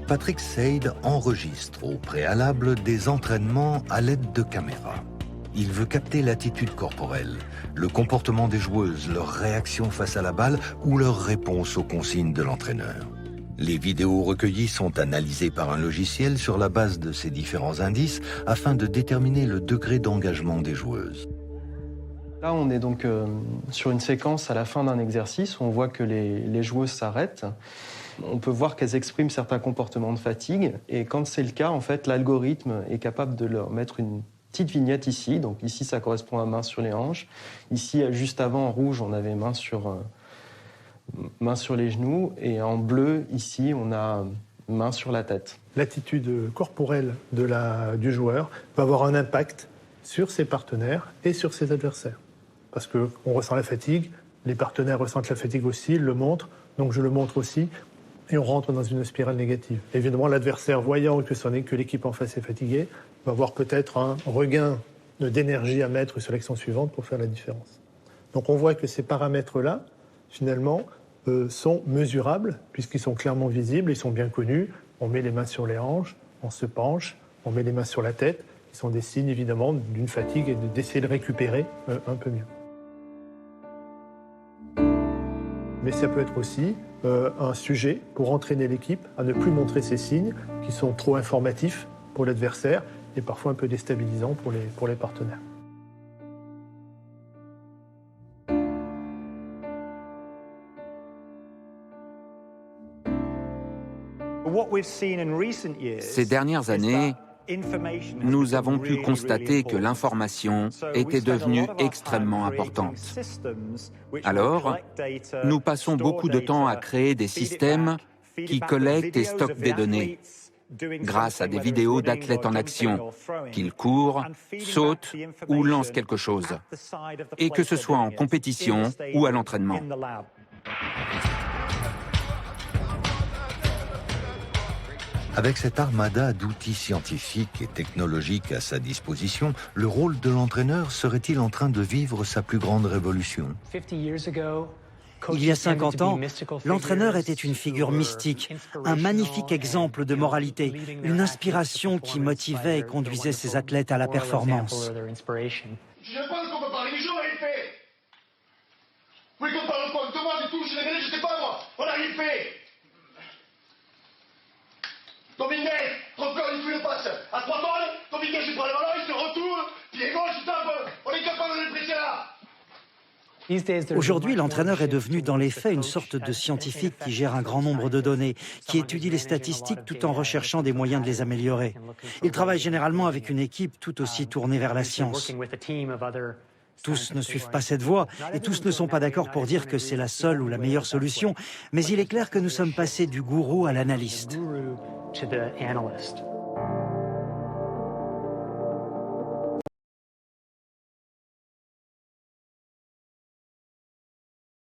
Patrick Seid enregistre au préalable des entraînements à l'aide de caméras. Il veut capter l'attitude corporelle, le comportement des joueuses, leur réaction face à la balle ou leur réponse aux consignes de l'entraîneur. Les vidéos recueillies sont analysées par un logiciel sur la base de ces différents indices afin de déterminer le degré d'engagement des joueuses. Là, on est donc sur une séquence à la fin d'un exercice où on voit que les joueuses s'arrêtent. On peut voir qu'elles expriment certains comportements de fatigue. Et quand c'est le cas, en fait, l'algorithme est capable de leur mettre une petite vignette ici. Donc ici, ça correspond à main sur les hanches. Ici, juste avant, en rouge, on avait main sur les genoux. Et en bleu, ici, on a main sur la tête. L'attitude corporelle du joueur va avoir un impact sur ses partenaires et sur ses adversaires. Parce qu'on ressent la fatigue, les partenaires ressentent la fatigue aussi, ils le montrent, donc je le montre aussi, et on rentre dans une spirale négative. Évidemment, l'adversaire, voyant que l'équipe en face est fatiguée, va avoir peut-être un regain d'énergie à mettre sur l'action suivante pour faire la différence. Donc on voit que ces paramètres-là, finalement, sont mesurables, puisqu'ils sont clairement visibles, ils sont bien connus. On met les mains sur les hanches, on se penche, on met les mains sur la tête, qui sont des signes évidemment d'une fatigue et d'essayer de récupérer un peu mieux. Mais ça peut être aussi un sujet pour entraîner l'équipe à ne plus montrer ces signes qui sont trop informatifs pour l'adversaire et parfois un peu déstabilisants pour les partenaires. Ces dernières années, nous avons pu constater que l'information était devenue extrêmement importante. Alors, nous passons beaucoup de temps à créer des systèmes qui collectent et stockent des données grâce à des vidéos d'athlètes en action, qu'ils courent, sautent ou lancent quelque chose, et que ce soit en compétition ou à l'entraînement. Avec cette armada d'outils scientifiques et technologiques à sa disposition, le rôle de l'entraîneur serait-il en train de vivre sa plus grande révolution ? Il y a 50 ans, l'entraîneur était une figure mystique, un magnifique exemple de moralité, une inspiration qui motivait et conduisait ses athlètes à la performance. Je pense qu'on peut parler du jour et il fait. Oui, qu'on parle de moi, du tout, je sais pas moi, on a rien fait. Dominguez, encore une fois le passe à 3 balles, Dominguez il prend le ballon, il se retourne, pied gauche, il tape, on est capable de le presser là. Aujourd'hui, l'entraîneur est devenu dans les faits une sorte de scientifique qui gère un grand nombre de données, qui étudie les statistiques tout en recherchant des moyens de les améliorer. Il travaille généralement avec une équipe tout aussi tournée vers la science. Tous ne suivent pas cette voie et tous ne sont pas d'accord pour dire que c'est la seule ou la meilleure solution, mais il est clair que nous sommes passés du gourou à l'analyste.